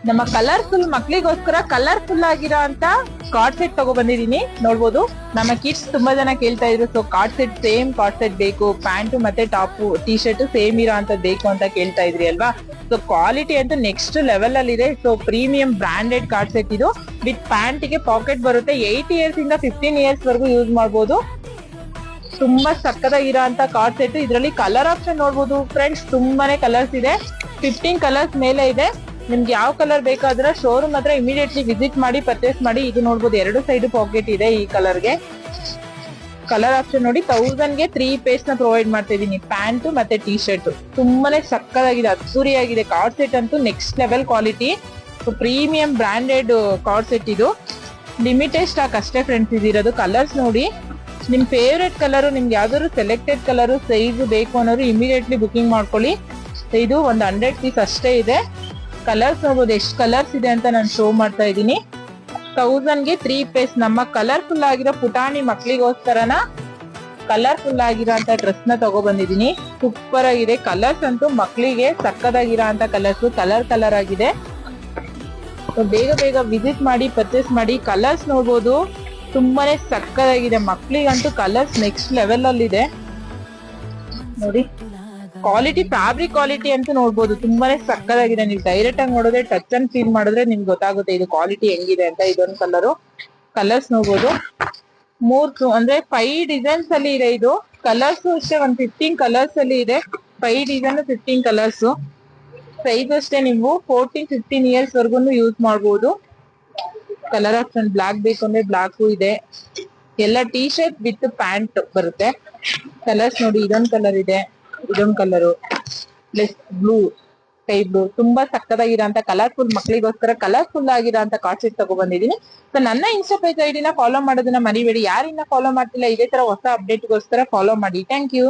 ನಮ್ಮ colourful ಮಕ್ಳಿಗೋಸ್ಕರ colourful ಆಗಿರೋ ಅಂತ ಕಾರ್ಡ್ ಸೆಟ್ ತಗೋ ಬಂದಿದೀನಿ. ನೋಡ್ಬೋದು ನಮ್ಮ ಕಿಡ್ಸ್ ತುಂಬಾ ಜನ ಕೇಳ್ತಾ ಇದ್ರು, so card set same card set ಬೇಕು, ಪ್ಯಾಂಟ್ ಮತ್ತೆ ಟಾಪ್ ಟಿ ಶರ್ಟ್ ಸೇಮ್ ಇರೋ ಅಂತ ಬೇಕು ಅಂತ ಕೇಳ್ತಾ ಇದ್ರಿ ಅಲ್ವಾ. ಸೊ ಕ್ವಾಲಿಟಿ ಅಂತೂ ನೆಕ್ಸ್ಟ್ ಲೆವೆಲ್ ಅಲ್ಲಿ ಇದೆ. So premium branded card set ಇದು. ವಿತ್ ಪ್ಯಾಂಟ್ ಗೆ ಪಾಕೆಟ್ ಬರುತ್ತೆ. 8 ಇಯರ್ಸ್ ಇಂದ 15 ಇಯರ್ಸ್ ವರೆಗೂ ಯೂಸ್ ಮಾಡಬಹುದು. ತುಂಬಾ ಸಕ್ಕದಾಗಿರೋ ಅಂತ ಕಾರ್ಡ್ ಸೆಟ್. ಇದರಲ್ಲಿ ಕಲರ್ ಆಪ್ಷನ್ ನೋಡ್ಬೋದು ಫ್ರೆಂಡ್ಸ್, ತುಂಬಾನೇ ಕಲರ್ಸ್ ಇದೆ. 15 ಕಲರ್ಸ್ ಮೇಲೆ ಇದೆ. ನಿಮ್ಗೆ ಯಾವ ಕಲರ್ ಬೇಕಾದ್ರೆ ಶೋರೂಮ್ ಹತ್ರ ಇಮಿಡಿಯೇಟ್ಲಿ ವಿಸಿಟ್ ಮಾಡಿ ಪರ್ಚೇಸ್ ಮಾಡಿ. ಇದು ನೋಡ್ಬೋದು, 2 ಸೈಡ್ ಪಾಕೆಟ್ ಇದೆ ಈ ಕಲರ್ಗೆ. ಕಲರ್ ಆಪ್ಷನ್ ನೋಡಿ, 1000 ಗೆ 3 ಪೀಸ್ ನ ಪ್ರೊವೈಡ್ ಮಾಡ್ತಾ ಇದೀನಿ, ಪ್ಯಾಂಟ್ ಮತ್ತೆ ಟಿ ಶರ್ಟ್. ತುಂಬಾನೇ ಸಕ್ಕದಾಗಿದೆ, ಅದ್ದೂರಿಯಾಗಿದೆ. ಕಾರ್ಡ್ ಸೆಟ್ ಅಂತೂ next level quality. Premium branded card set ಇದು. ಲಿಮಿಟೆಡ್ ಸ್ಟಾಕ್ ಅಷ್ಟೇ ಫ್ರೆಂಡ್ಸ್ ಇದಿರೋದು. ಕಲರ್ಸ್ ನೋಡಿ, ನಿಮ್ ಫೇವ್ರೆಟ್ ಕಲರ್, ನಿಮ್ಗೆ ಯಾವ್ದಾದ್ರು ಸೆಲೆಕ್ಟೆಡ್ ಕಲರ್ ಸೈಜ್ ಬೇಕು ಅನ್ನೋರು ಇಮಿಡಿಯೇಟ್ಲಿ ಬುಕಿಂಗ್ ಮಾಡ್ಕೊಳ್ಳಿ. ಇದು ಒಂದು 100 ಪೀಸ್ ಅಷ್ಟೇ ಇದೆ. ಕಲರ್ಸ್ ನೋಡ್ಬೋದು, ಎಷ್ಟು ಕಲರ್ಸ್ ಇದೆ ಅಂತ ನಾನು ಶೋ ಮಾಡ್ತಾ ಇದ್ದೀನಿ. 1000 ಗೆ 3 ಪೀಸ್. ನಮ್ಮ ಕಲರ್ಫುಲ್ ಆಗಿರೋ ಪುಟಾಣಿ ಮಕ್ಳಿಗೋಸ್ಕರನ ಕಲರ್ಫುಲ್ ಆಗಿರೋ ಅಂತ ಡ್ರೆಸ್ ನ ತಗೋ ಬಂದಿದ್ದೀನಿ. ಸೂಪರ್ ಆಗಿದೆ. ಕಲರ್ಸ್ ಅಂತೂ ಮಕ್ಳಿಗೆ ಸಕ್ಕದಾಗಿರೋ ಅಂತ ಕಲರ್ಸ್, ಕಲರ್ ಆಗಿದೆ. ಬೇಗ ಬೇಗ ವಿಸಿಟ್ ಮಾಡಿ ಪರ್ಚೇಸ್ ಮಾಡಿ. ಕಲರ್ಸ್ ನೋಡ್ಬೋದು, ತುಂಬಾನೇ ಸಕ್ಕದಾಗಿದೆ. ಮಕ್ಳಿಗಂತೂ ಕಲರ್ಸ್ ನೆಕ್ಸ್ಟ್ ಲೆವೆಲ್ ಅಲ್ಲಿ ಇದೆ ನೋಡಿ. ಕ್ವಾಲಿಟಿ, ಫ್ಯಾಬ್ರಿಕ್ ಕ್ವಾಲಿಟಿ ಅಂತೂ ನೋಡ್ಬೋದು, ತುಂಬಾನೇ ಸಕ್ಕದಾಗಿದೆ. ನೀವು ಡೈರೆಕ್ಟ್ ಆಗಿ ನೋಡಿದ್ರೆ, ಟಚ್ ಅಂಡ್ ಫೀಲ್ ಮಾಡಿದ್ರೆ ನಿಮ್ಗೆ ಗೊತ್ತಾಗುತ್ತೆ ಇದು ಕ್ವಾಲಿಟಿ ಹೆಂಗಿದೆ ಅಂತ. ಇದೊಂದು ಕಲರ್ಸ್ ನೋಡ್ಬೋದು. 3 ಅಂದ್ರೆ 5 ಡಿಸೈನ್ಸ್ ಅಲ್ಲಿ ಇದೆ ಇದು. ಕಲರ್ಸ್ ಅಷ್ಟೇ ಒಂದು 15 ಕಲರ್ಸ್ ಅಲ್ಲಿ ಇದೆ. 5 ಡಿಸೈನ್ 15 ಕಲರ್ಸ್. ಸೈಜ್ ಅಷ್ಟೇ ನೀವು 14-15 ಇಯರ್ಸ್ ವರ್ಗು ಯೂಸ್ ಮಾಡಬಹುದು. ಕಲರ್ ಆಪ್ಷನ್ ಬ್ಲಾಕ್ ಬೇಕು ಅಂದ್ರೆ ಬ್ಲಾಕ್ ಇದೆ. ಎಲ್ಲ ಟಿ ಶರ್ಟ್ ವಿತ್ ಪ್ಯಾಂಟ್ ಬರುತ್ತೆ. ಕಲರ್ಸ್ ನೋಡಿ, ಇದೊಂದು ಕಲರ್ ಇದೆ, ಇದೊಂದು colour plus blue, sky blue. ತುಂಬಾ ಸಕ್ಕದಾಗಿರೋಂತ ಕಲರ್ಫುಲ್ ಮಕ್ಳಿಗೋಸ್ಕರ ಕಲರ್ಫುಲ್ ಆಗಿರೋಂತ ಕಾರ್ಡ್ ಸೆಟ್ ತಗೋ ಬಂದಿದ್ದೀನಿ. ಸೊ ನನ್ನ ಇನ್ಸ್ಟಾ ಪೇಜ್ ಐಡಿನ ಫಾಲೋ ಮಾಡೋದನ್ನ ಮರಿಬೇಡಿ. ಯಾರಿನ್ನ ಫಾಲೋ ಮಾಡ್ತಿಲ್ಲ, ಇದೇ ತರ ಹೊಸ ಅಪ್ಡೇಟ್ಗೋಸ್ಕರ ಫಾಲೋ ಮಾಡಿ. Thank you.